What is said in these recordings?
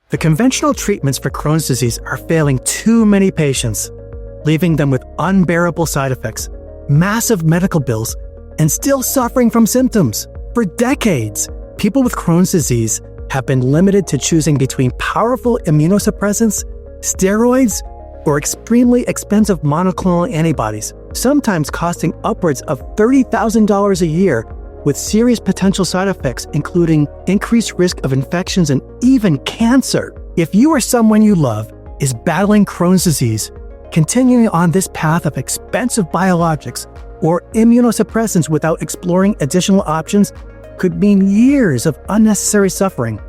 The conventional treatments for Crohn's disease are failing too many patients, leaving them with unbearable side effects, massive medical bills, and still suffering from symptoms. For decades, people with Crohn's disease have been limited to choosing between powerful immunosuppressants, steroids, or extremely expensive monoclonal antibodies, sometimes costing upwards of $30,000 a year, with serious potential side effects including increased risk of infections and even cancer. If you or someone you love is battling Crohn's disease, continuing on this path of expensive biologics or immunosuppressants without exploring additional options could mean years of unnecessary suffering,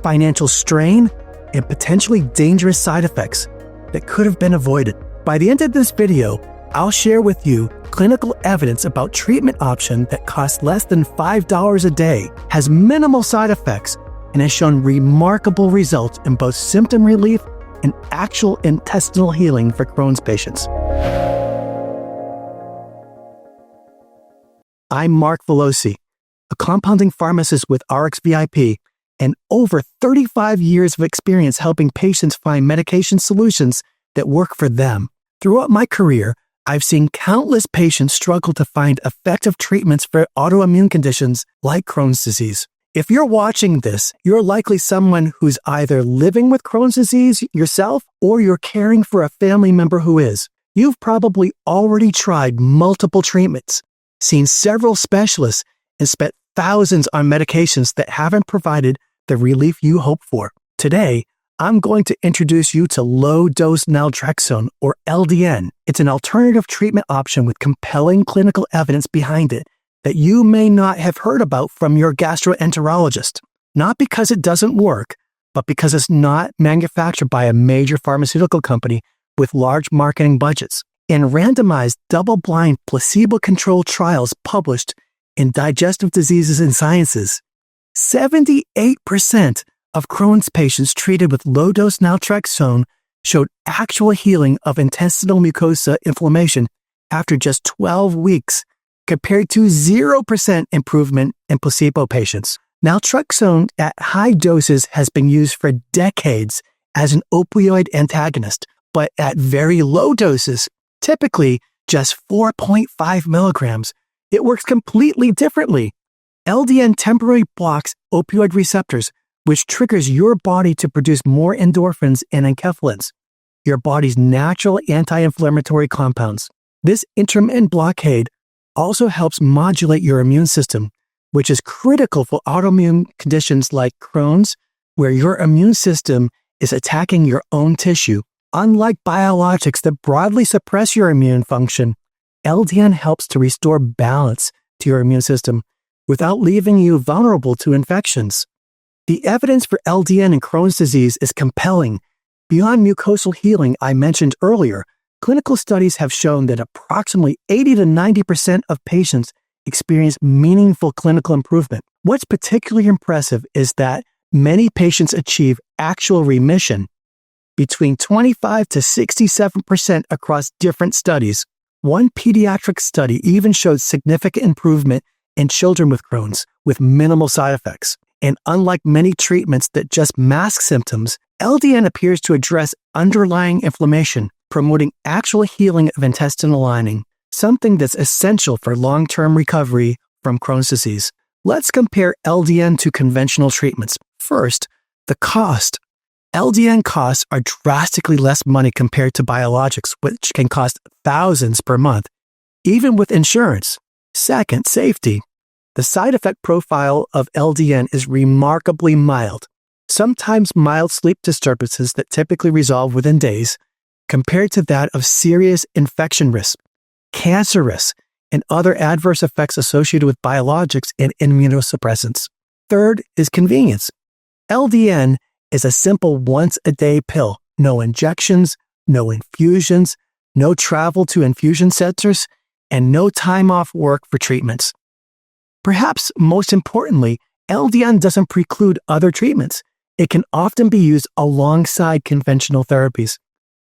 financial strain, and potentially dangerous side effects that could have been avoided. By the end of this video, I'll share with you clinical evidence about treatment option that costs less than $5 a day, has minimal side effects, and has shown remarkable results in both symptom relief and actual intestinal healing for Crohn's patients. I'm Mark Filosi, a compounding pharmacist with RxVIP and over 35 years of experience helping patients find medication solutions that work for them. Throughout my career, I've seen countless patients struggle to find effective treatments for autoimmune conditions like Crohn's disease. If you're watching this, you're likely someone who's either living with Crohn's disease yourself or you're caring for a family member who is. You've probably already tried multiple treatments, seen several specialists, and spent thousands on medications that haven't provided the relief you hope for. Today, I'm going to introduce you to low-dose naltrexone, or LDN. It's an alternative treatment option with compelling clinical evidence behind it that you may not have heard about from your gastroenterologist. Not because it doesn't work, but because it's not manufactured by a major pharmaceutical company with large marketing budgets. In randomized, double-blind, placebo-controlled trials published in Digestive Diseases and Sciences, 78% of Crohn's patients treated with low-dose naltrexone showed actual healing of intestinal mucosa inflammation after just 12 weeks, compared to 0% improvement in placebo patients. Naltrexone at high doses has been used for decades as an opioid antagonist, but at very low doses, typically just 4.5 milligrams, it works completely differently. LDN temporarily blocks opioid receptors, which triggers your body to produce more endorphins and enkephalins, your body's natural anti-inflammatory compounds. This intermittent blockade also helps modulate your immune system, which is critical for autoimmune conditions like Crohn's, where your immune system is attacking your own tissue. Unlike biologics that broadly suppress your immune function, LDN helps to restore balance to your immune system without leaving you vulnerable to infections. The evidence for LDN in Crohn's disease is compelling. Beyond mucosal healing I mentioned earlier, clinical studies have shown that approximately 80 to 90% of patients experience meaningful clinical improvement. What's particularly impressive is that many patients achieve actual remission, between 25 to 67% across different studies. One pediatric study even showed significant improvement in children with Crohn's with minimal side effects. And unlike many treatments that just mask symptoms, LDN appears to address underlying inflammation, promoting actual healing of intestinal lining, something that's essential for long-term recovery from Crohn's disease. Let's compare LDN to conventional treatments. First, the cost. LDN costs are drastically less money compared to biologics, which can cost thousands per month, even with insurance. Second, safety. The side effect profile of LDN is remarkably mild, sometimes mild sleep disturbances that typically resolve within days, compared to that of serious infection risk, cancer risk, and other adverse effects associated with biologics and immunosuppressants. Third is convenience. LDN is a simple once-a-day pill, no injections, no infusions, no travel to infusion centers, and no time off work for treatments. Perhaps most importantly, LDN doesn't preclude other treatments. It can often be used alongside conventional therapies,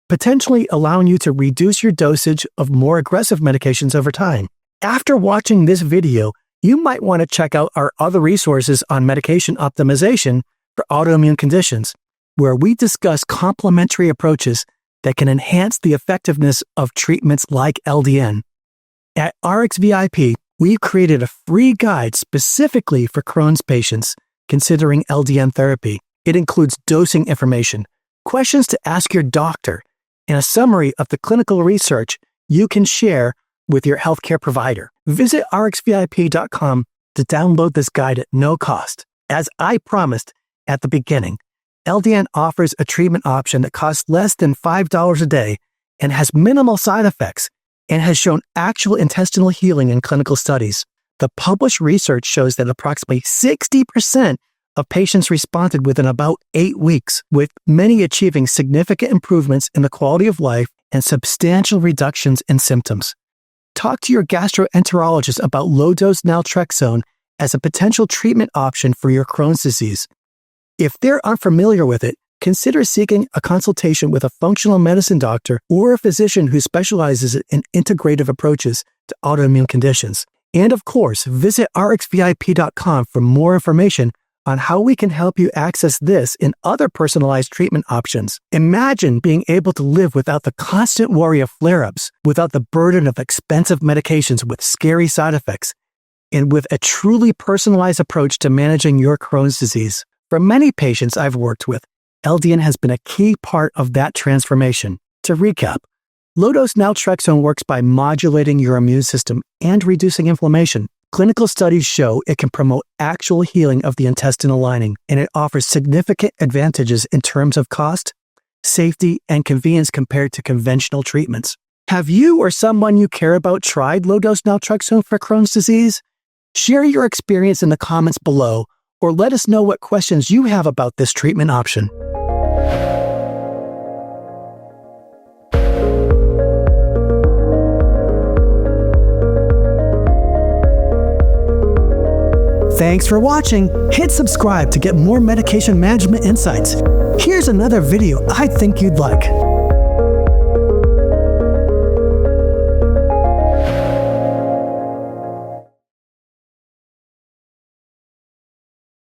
potentially allowing you to reduce your dosage of more aggressive medications over time. After watching this video, you might want to check out our other resources on medication optimization for autoimmune conditions, where we discuss complementary approaches that can enhance the effectiveness of treatments like LDN. At RxVIP, we've created a free guide specifically for Crohn's patients considering LDN therapy. It includes dosing information, questions to ask your doctor, and a summary of the clinical research you can share with your healthcare provider. Visit RxVIP.com to download this guide at no cost. As I promised at the beginning, LDN offers a treatment option that costs less than $5 a day and has minimal side effects and has shown actual intestinal healing in clinical studies. The published research shows that approximately 60% of patients responded within about 8 weeks, with many achieving significant improvements in the quality of life and substantial reductions in symptoms. Talk to your gastroenterologist about low-dose naltrexone as a potential treatment option for your Crohn's disease. If they're unfamiliar with it, consider seeking a consultation with a functional medicine doctor or a physician who specializes in integrative approaches to autoimmune conditions. And of course, visit RxVIP.com for more information on how we can help you access this and other personalized treatment options. Imagine being able to live without the constant worry of flare-ups, without the burden of expensive medications with scary side effects, and with a truly personalized approach to managing your Crohn's disease. For many patients I've worked with, LDN has been a key part of that transformation. To recap, low-dose naltrexone works by modulating your immune system and reducing inflammation. Clinical studies show it can promote actual healing of the intestinal lining, and it offers significant advantages in terms of cost, safety, and convenience compared to conventional treatments. Have you or someone you care about tried low-dose naltrexone for Crohn's disease? Share your experience in the comments below, or let us know what questions you have about this treatment option. Thanks for watching. Hit subscribe to get more medication management insights. Here's another video I think you'd like.